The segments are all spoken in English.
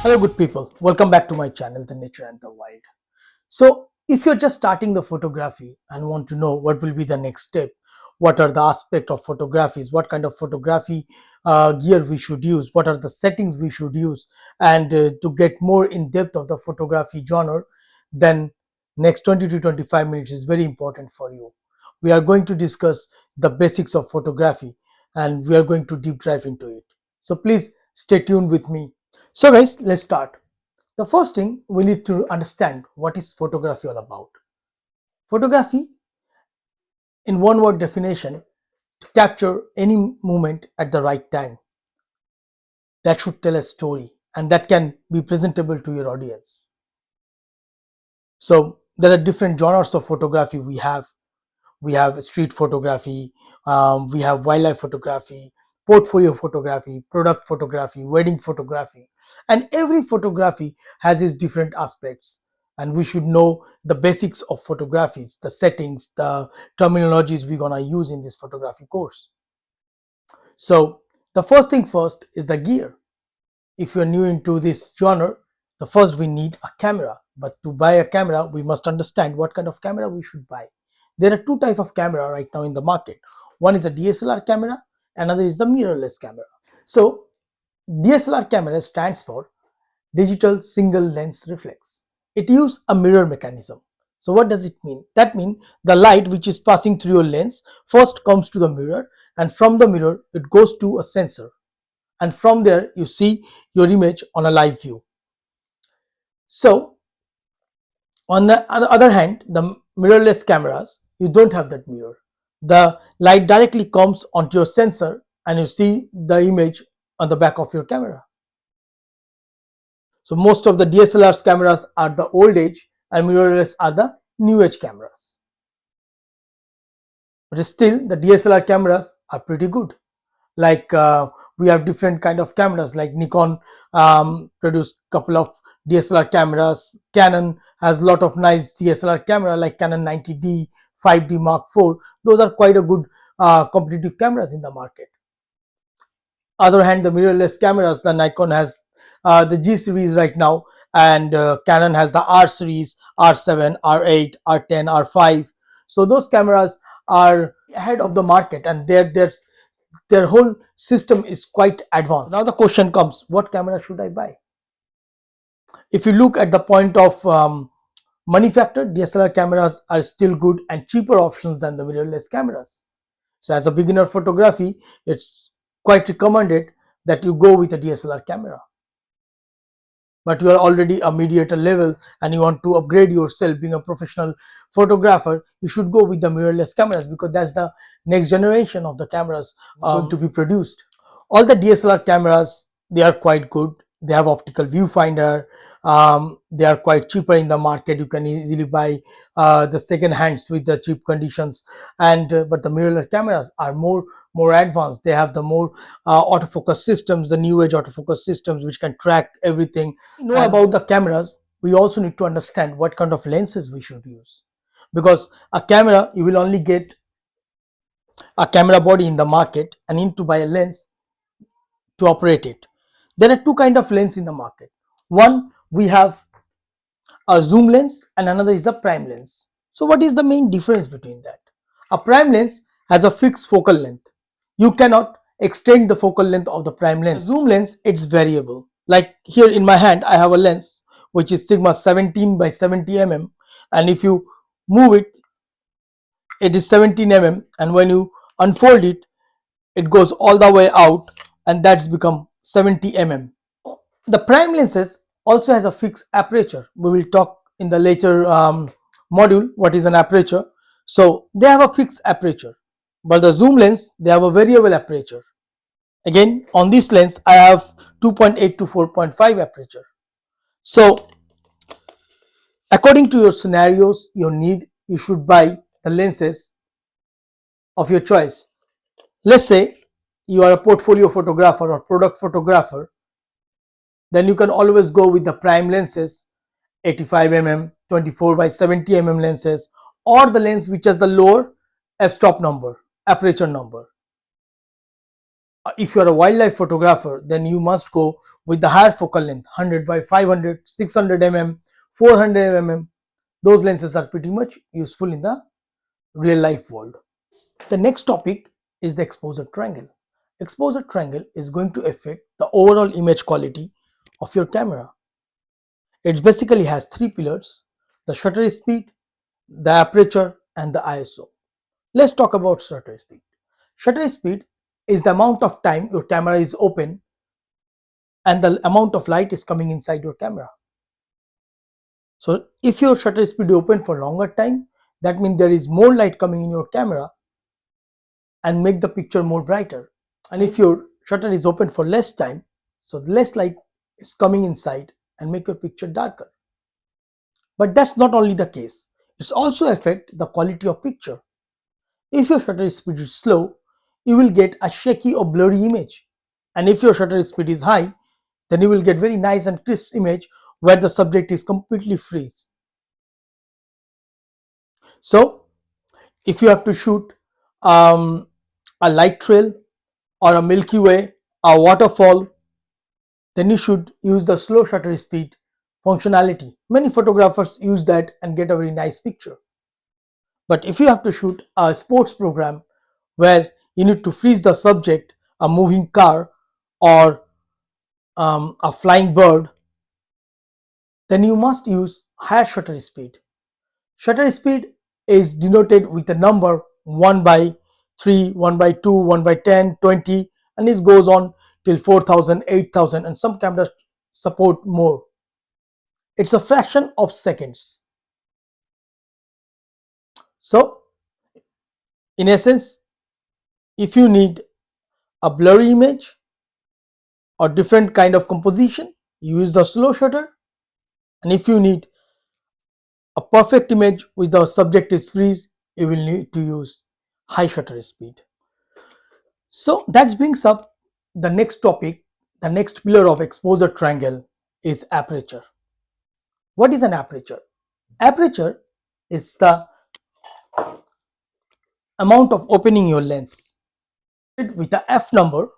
Hello good people, welcome back to my channel The Nature and the Wild. So if you're just starting the photography and want to know what will be the next step, what are the aspects of photographies, what kind of photography gear we should use, what are the settings we should use, and to get more in depth of the photography genre, then next 20 to 25 minutes is very important for you. We are going to discuss the basics of photography and we are going to deep dive into it. So please stay tuned with me. So guys, let's start. The first thing we need to understand what is photography all about. Photography, in one word definition, to capture any moment at the right time that should tell a story and that can be presentable to your audience. So there are different genres of photography we have. We have street photography, we have wildlife photography, portfolio photography, product photography, wedding photography, and every photography has its different aspects, and we should know the basics of photographies, the settings, the terminologies we're gonna use in this photography course. So the first thing first is the gear. If you're new into this genre, the first we need a camera, but to buy a camera we must understand what kind of camera we should buy. There are two types of camera right now in the market. One is a DSLR camera, another is the mirrorless camera. So DSLR camera stands for digital single lens reflex. It uses a mirror mechanism. So what does it mean? That means the light which is passing through your lens first comes to the mirror, and from the mirror it goes to a sensor, and from there you see your image on a live view. So on the other hand, the mirrorless cameras, you don't have that mirror. The light directly comes onto your sensor and you see the image on the back of your camera. So most of the DSLR cameras are the old age and mirrorless are the new age cameras. But still the DSLR cameras are pretty good. Like we have different kind of cameras, like Nikon produced couple of DSLR cameras. Canon has a lot of nice DSLR camera like Canon 90D, 5D Mark IV. Those are quite a good competitive cameras in the market. Other hand, the mirrorless cameras, the Nikon has the G series right now, and Canon has the R series, R7, R8, R10, R5. So those cameras are ahead of the market, and their whole system is quite advanced. Now the question comes, what camera should I buy? If you look at the point of money factor, DSLR cameras are still good and cheaper options than the mirrorless cameras. So as a beginner photography, it's quite recommended that you go with a DSLR camera. But you are already a mediator level and you want to upgrade yourself, being a professional photographer, you should go with the mirrorless cameras, because that's the next generation of the cameras going to be produced. All the DSLR cameras, they are quite good. They have optical viewfinder. They are quite cheaper in the market. You can easily buy the second hands with the cheap conditions. And but the mirrorless cameras are more advanced. They have the more autofocus systems, the new age autofocus systems, which can track everything. Know about the cameras, we also need to understand what kind of lenses we should use, because a camera, you will only get a camera body in the market and need to buy a lens to operate it. There are two kind of lens in the market. One, we have a zoom lens and another is a prime lens. So what is the main difference between that? A prime lens has a fixed focal length. You cannot extend the focal length of the prime lens. A zoom lens, it's variable. Like here in my hand, I have a lens which is Sigma 17 by 70 mm, and if you move it, it is 17 mm, and when you unfold it, it goes all the way out, and that's become 70 mm. The prime lenses also has a fixed aperture. We will talk in the later module what is an aperture. So they have a fixed aperture, but the zoom lens, they have a variable aperture. Again, on this lens I have 2.8 to 4.5 aperture. So according to your scenarios, your need, you should buy the lenses of your choice. Let's say you are a portfolio photographer or product photographer, then you can always go with the prime lenses, 85 mm, 24 by 70 mm lenses, or the lens which has the lower f-stop number, aperture number. If you are a wildlife photographer, then you must go with the higher focal length, 100 by 500, 600 mm, 400 mm. Those lenses are pretty much useful in the real life world. The next topic is the exposure triangle. Exposure triangle is going to affect the overall image quality of your camera. It basically has three pillars: the shutter speed, the aperture, and the ISO. Let's talk about shutter speed. Shutter speed is the amount of time your camera is open and the amount of light is coming inside your camera. So if your shutter speed is open for longer time, that means there is more light coming in your camera and make the picture more brighter. And if your shutter is open for less time, so less light is coming inside and make your picture darker. But that's not only the case, it's also affect the quality of picture. If your shutter speed is slow, you will get a shaky or blurry image. And if your shutter speed is high, then you will get very nice and crisp image where the subject is completely freeze. So if you have to shoot a light trail or a Milky Way, a waterfall, then you should use the slow shutter speed functionality. Many photographers use that and get a very nice picture. But if you have to shoot a sports program where you need to freeze the subject, a moving car, or a flying bird, then you must use higher shutter speed. Shutter speed is denoted with a number 1 by 3, 1 by 2, 1 by 10, 20, and it goes on till 4000, 8000, and some cameras support more. It's a fraction of seconds. So in essence, if you need a blurry image or different kind of composition, you use the slow shutter. And if you need a perfect image with the subject is freeze, you will need to use high shutter speed. So that brings up the next topic. The next pillar of exposure triangle is aperture. What is an aperture? Aperture is the amount of opening your lens with the f number.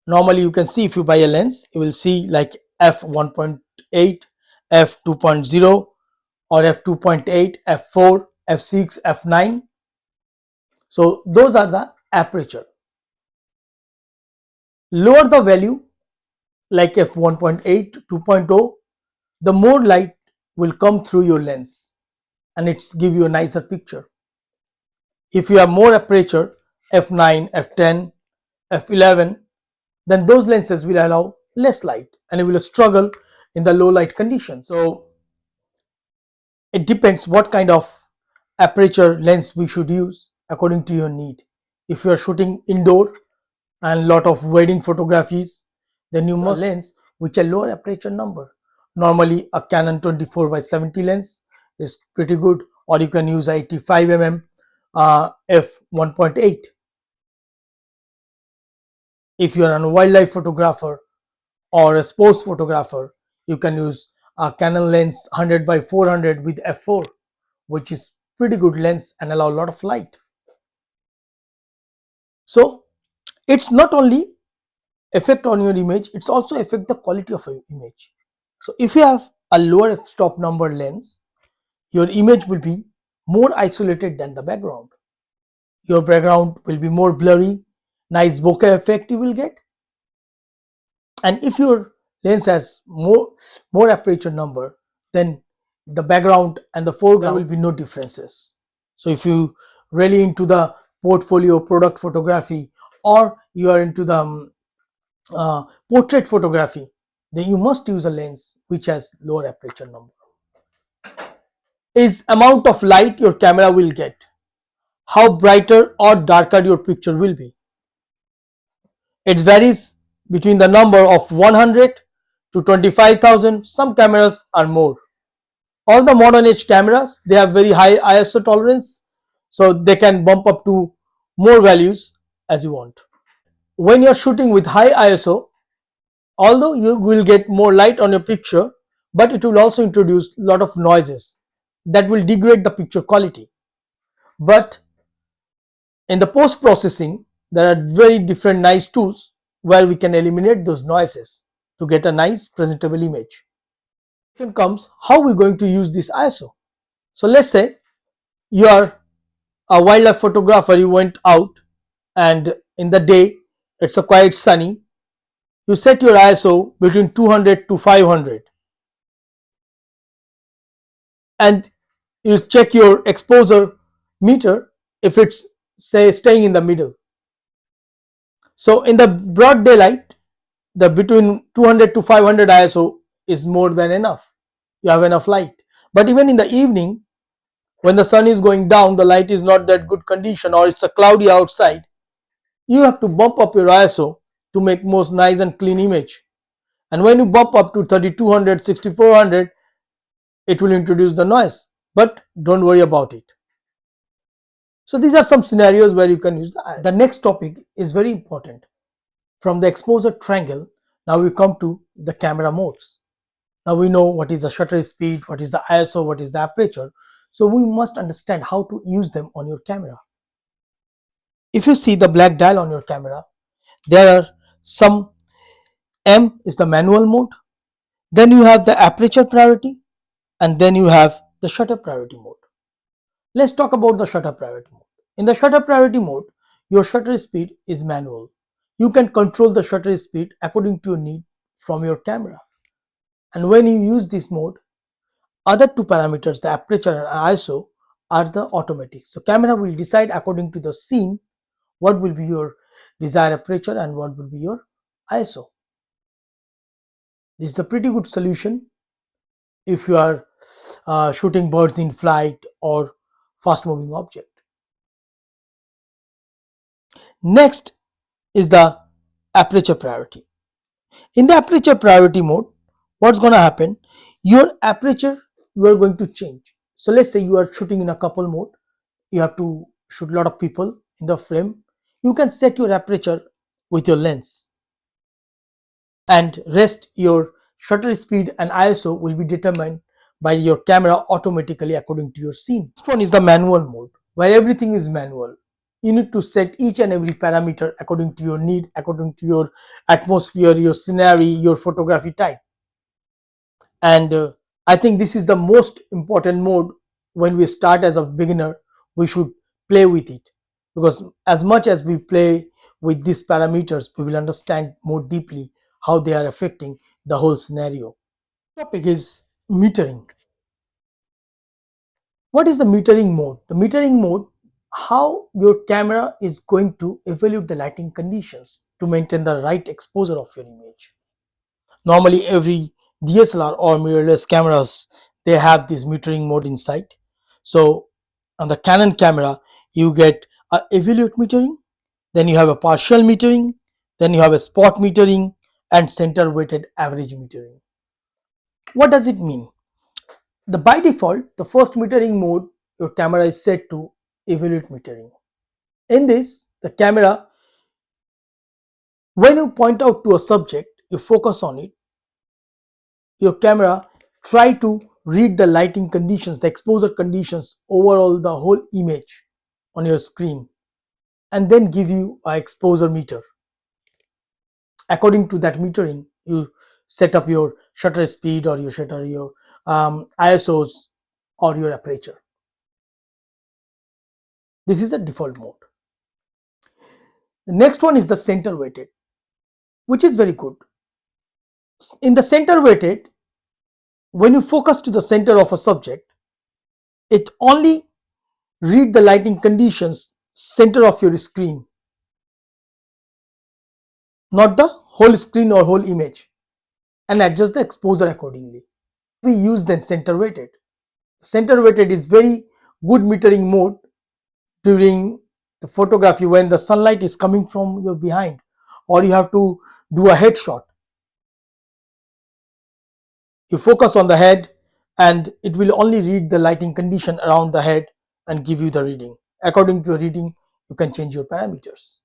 Normally you can see, if you buy a lens, you will see like f1.8, f2.0, or f2.8, f4, f6, f9. So those are the aperture. Lower the value like f1.8, 2.0, the more light will come through your lens and it's give you a nicer picture. If you have more aperture, f9, f10, f11, then those lenses will allow less light and you will struggle in the low light conditions. So it depends what kind of aperture lens we should use according to your need. If you are shooting indoor and lot of wedding photographies, then you must lens which a lower aperture number. Normally a Canon 24 by 70 lens is pretty good, or you can use 85 mm f1.8. If you are a wildlife photographer or a sports photographer, you can use a Canon lens 100 by 400 with f4, which is pretty good lens and allow a lot of light. So it's not only effect on your image, it's also affect the quality of your image. So if you have a lower f-stop number lens, your image will be more isolated than the background. Your background will be more blurry, nice bokeh effect you will get. And if your lens has more aperture number, then the background and the foreground, there will be no differences. So if you really into the portfolio product photography, or you are into the portrait photography, then you must use a lens which has lower aperture number. Is amount of light your camera will get, how brighter or darker your picture will be. It varies between the number of 100 to 25,000. Some cameras are more. All the modern age cameras, they have very high ISO tolerance, so they can bump up to more values as you want. When you're shooting with high ISO, although you will get more light on your picture, but it will also introduce a lot of noises that will degrade the picture quality. But in the post processing, there are very different nice tools where we can eliminate those noises to get a nice presentable image. Question comes, how are we going to use this ISO? So let's say you are a wildlife photographer, you went out and in the day it's a quite sunny. You set your ISO between 200 to 500 and you check your exposure meter if it's say staying in the middle. So in the broad daylight, the between 200 to 500 ISO is more than enough. You have enough light. But even in the evening, when the sun is going down, the light is not that good condition or it's a cloudy outside, you have to bump up your ISO to make most nice and clean image. And when you bump up to 3200, 6400, it will introduce the noise. But don't worry about it. So these are some scenarios where you can use the ISO. The next topic is very important. From the exposure triangle, now we come to the camera modes. Now we know what is the shutter speed, what is the ISO, what is the aperture. So we must understand how to use them on your camera. If you see the black dial on your camera, there are some. M is the manual mode, then you have the aperture priority, and then you have the shutter priority mode. Let's talk about the shutter priority mode. In the shutter priority mode, your shutter speed is manual. You can control the shutter speed according to your need from your camera. And when you use this mode, other two parameters, the aperture and ISO, are the automatic. So camera will decide according to the scene what will be your desired aperture and what will be your ISO. This is a pretty good solution if you are shooting birds in flight or fast moving object. Next is the aperture priority. In the aperture priority mode, what's going to happen? Your aperture you are going to change. So let's say you are shooting in a couple mode, you have to shoot a lot of people in the frame. You can set your aperture with your lens, and rest your shutter speed and ISO will be determined by your camera automatically according to your scene. Next one is the manual mode, where everything is manual. You need to set each and every parameter according to your need, according to your atmosphere, your scenery, your photography type. And I think this is the most important mode. When we start as a beginner, we should play with it, because as much as we play with these parameters, we will understand more deeply how they are affecting the whole scenario. The topic is metering. What is the metering mode? The metering mode, how your camera is going to evaluate the lighting conditions to maintain the right exposure of your image. Normally every DSLR or mirrorless cameras, they have this metering mode inside. So on the Canon camera, you get a evaluate metering, then you have a partial metering, then you have a spot metering, and center weighted average metering. What does it mean? By default, the first metering mode, your camera is set to evaluate metering. In this, the camera, when you point out to a subject, you focus on it, your camera try to read the lighting conditions, the exposure conditions, overall the whole image on your screen, and then give you a exposure meter. According to that metering, you set up your shutter speed or your ISOs or your aperture. This is a default mode. The next one is the center weighted, which is very good. In the center weighted, when you focus to the center of a subject, it only read the lighting conditions center of your screen, not the whole screen or whole image, and adjust the exposure accordingly. We use then center weighted. Center weighted is very good metering mode during the photography when the sunlight is coming from your behind, or you have to do a headshot. You focus on the head and it will only read the lighting condition around the head and give you the reading. According to your reading, you can change your parameters.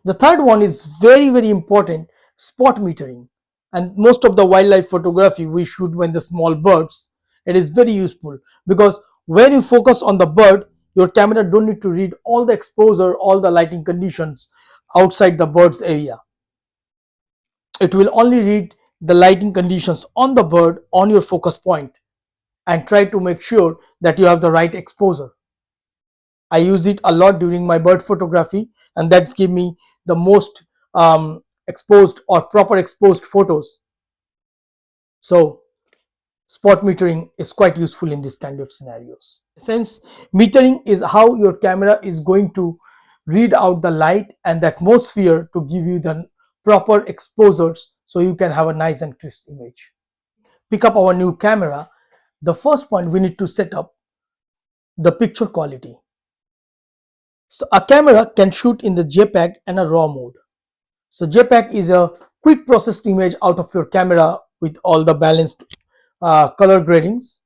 The third one is very important, spot metering. And most of the wildlife photography we shoot when the small birds, it is very useful, because when you focus on the bird, your camera don't need to read all the exposure, all the lighting conditions outside the bird's area. It will only read the lighting conditions on the bird on your focus point and try to make sure that you have the right exposure. I use it a lot during my bird photography, and that's give me the most exposed or proper exposed photos. So spot metering is quite useful in this kind of scenarios. Since metering is how your camera is going to read out the light and the atmosphere to give you the proper exposures so you can have a nice and crisp image. Pick up our new camera. The first point, we need to set up the picture quality. So a camera can shoot in the JPEG and a RAW mode. So JPEG is a quick processed image out of your camera with all the balanced color gradings.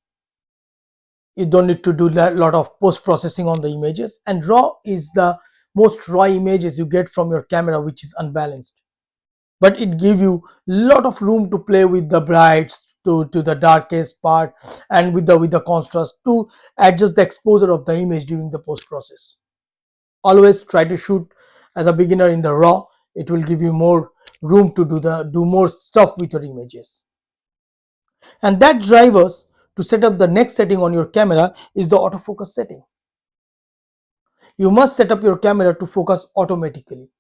You don't need to do a lot of post processing on the images, and RAW is the most raw images you get from your camera, which is unbalanced, but it gives you lot of room to play with the brights to the darkest part and with the contrast to adjust the exposure of the image during the post process. Always try to shoot as a beginner in the RAW. It will give you more room to do more stuff with your images. And that drives us to set up the next setting on your camera is the autofocus setting. You must set up your camera to focus automatically.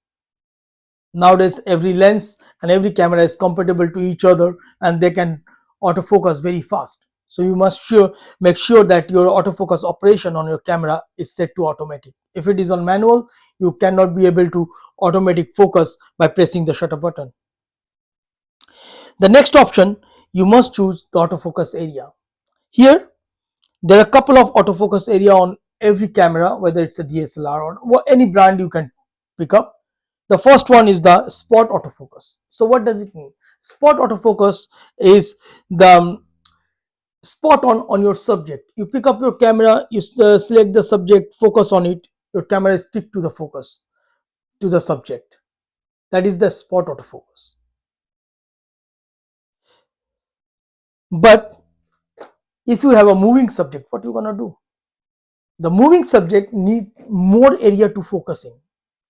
Nowadays every lens and every camera is compatible to each other and they can autofocus very fast. So you must make sure that your autofocus operation on your camera is set to automatic. If it is on manual, you cannot be able to automatic focus by pressing the shutter button. The next option, you must choose the autofocus area. Here there are a couple of autofocus area on every camera, whether it's a DSLR or any brand you can pick up. The first one is the spot autofocus. So what does it mean? Spot autofocus is the spot on your subject. You pick up your camera, you select the subject, focus on it, your camera is stick to the focus to the subject. That is the spot autofocus. But if you have a moving subject, what you gonna do? The moving subject need more area to focus in.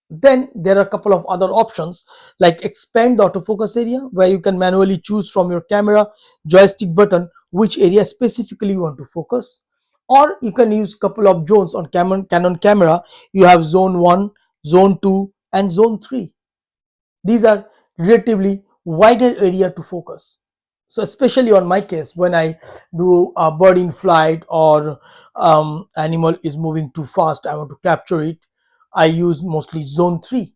Then there are a couple of other options like expand the autofocus area, where you can manually choose from your camera joystick button which area specifically you want to focus, or you can use couple of zones on Canon camera. You have zone 1, zone 2 and zone 3. These are relatively wider area to focus. So especially on my case, when I do a bird in flight or animal is moving too fast, I want to capture it, I use mostly zone 3,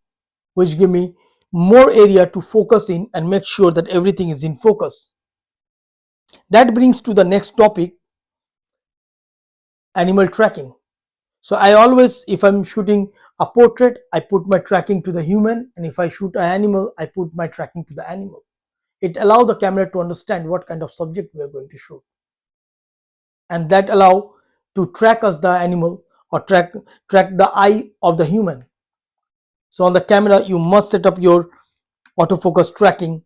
which give me more area to focus in and make sure that everything is in focus. That brings to the next topic, animal tracking. So I always, if I'm shooting a portrait, I put my tracking to the human, and if I shoot an animal, I put my tracking to the animal. It allows the camera to understand what kind of subject we are going to shoot, and that allow to track us the animal or track the eye of the human. So on the camera you must set up your autofocus tracking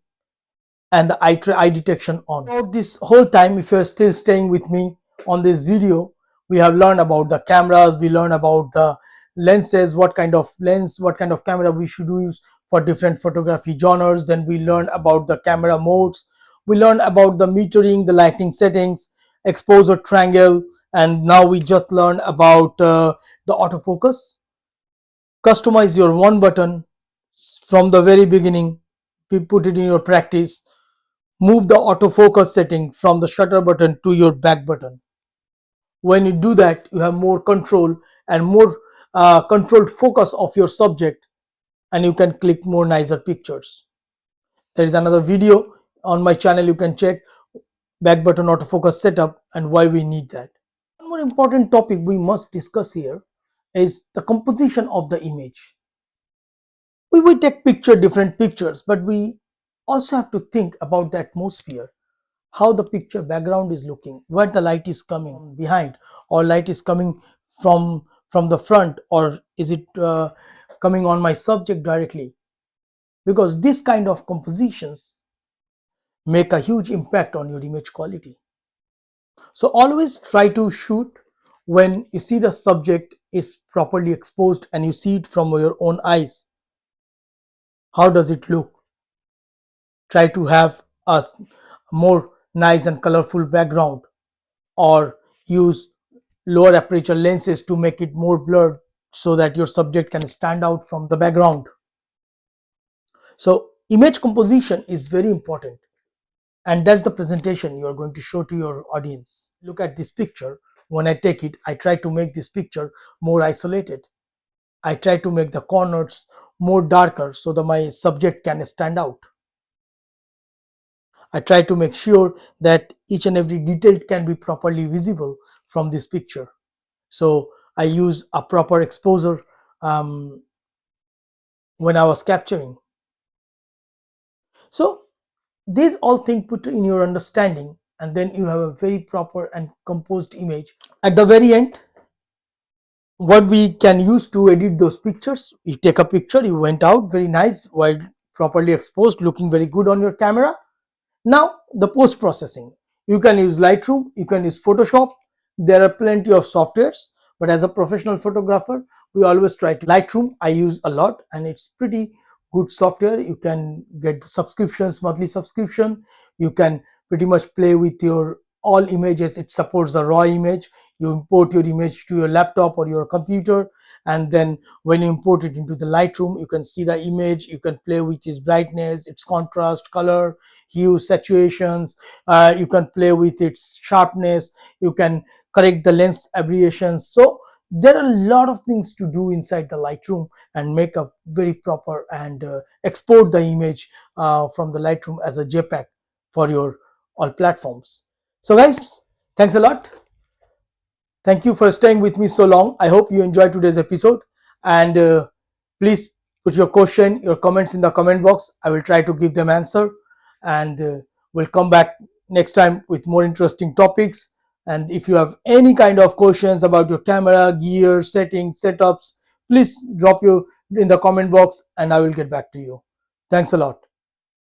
and the eye detection on. Throughout this whole time, if you're still staying with me on this video, we have learned about the cameras, we learned about the lenses, what kind of lens, what kind of camera we should use for different photography genres. Then we learned about the camera modes, we learned about the metering, the lighting settings, exposure triangle, and now we just learned about the autofocus. Customize your one button from the very beginning, put it in your practice. Move the autofocus setting from the shutter button to your back button. When you do that, you have more control and more controlled focus of your subject, and you can click more nicer pictures. There is another video on my channel, you can check back button autofocus setup and why we need that. One more important topic we must discuss here is the composition of the image. We will take different pictures, but we also have to think about the atmosphere, how the picture background is looking, where the light is coming behind, or light is coming from the front, or is it coming on my subject directly, because this kind of compositions make a huge impact on your image quality. So always try to shoot when you see the subject is properly exposed and you see it from your own eyes. how does it look. Try to have a more nice and colorful background, or use lower aperture lenses to make it more blurred so that your subject can stand out from the background. So image composition is very important, and that's the presentation you are going to show to your audience. Look at this picture. When I take it, I try to make this picture more isolated. I try to make the corners more darker so that my subject can stand out. I try to make sure that each and every detail can be properly visible from this picture. So I use a proper exposure when I was capturing. So these all things put in your understanding, and then you have a very proper and composed image. At the very end, what we can use to edit those pictures, you take a picture, you went out very nice, while properly exposed, looking very good on your camera. Now the post processing, you can use Lightroom, you can use Photoshop. There are plenty of softwares, but as a professional photographer, we always try to Lightroom. I use a lot, and it's pretty good software. You can get the subscriptions, monthly subscription. You can pretty much play with your all images. It supports the raw image. You import your image to your laptop or your computer, and then when you import it into the Lightroom, you can see the image. You can play with its brightness, its contrast, color, hue, saturations. You can play with its sharpness. You can correct the lens aberrations. So there are a lot of things to do inside the Lightroom and make a very proper and export the image from the Lightroom as a JPEG for your all platforms. So guys, thanks a lot. Thank you for staying with me so long. I hope you enjoyed today's episode, and please put your question, your comments in the comment box. I will try to give them answer, and we'll come back next time with more interesting topics. And if you have any kind of questions about your camera, gear, settings, setups, please drop you in the comment box and I will get back to you. Thanks a lot.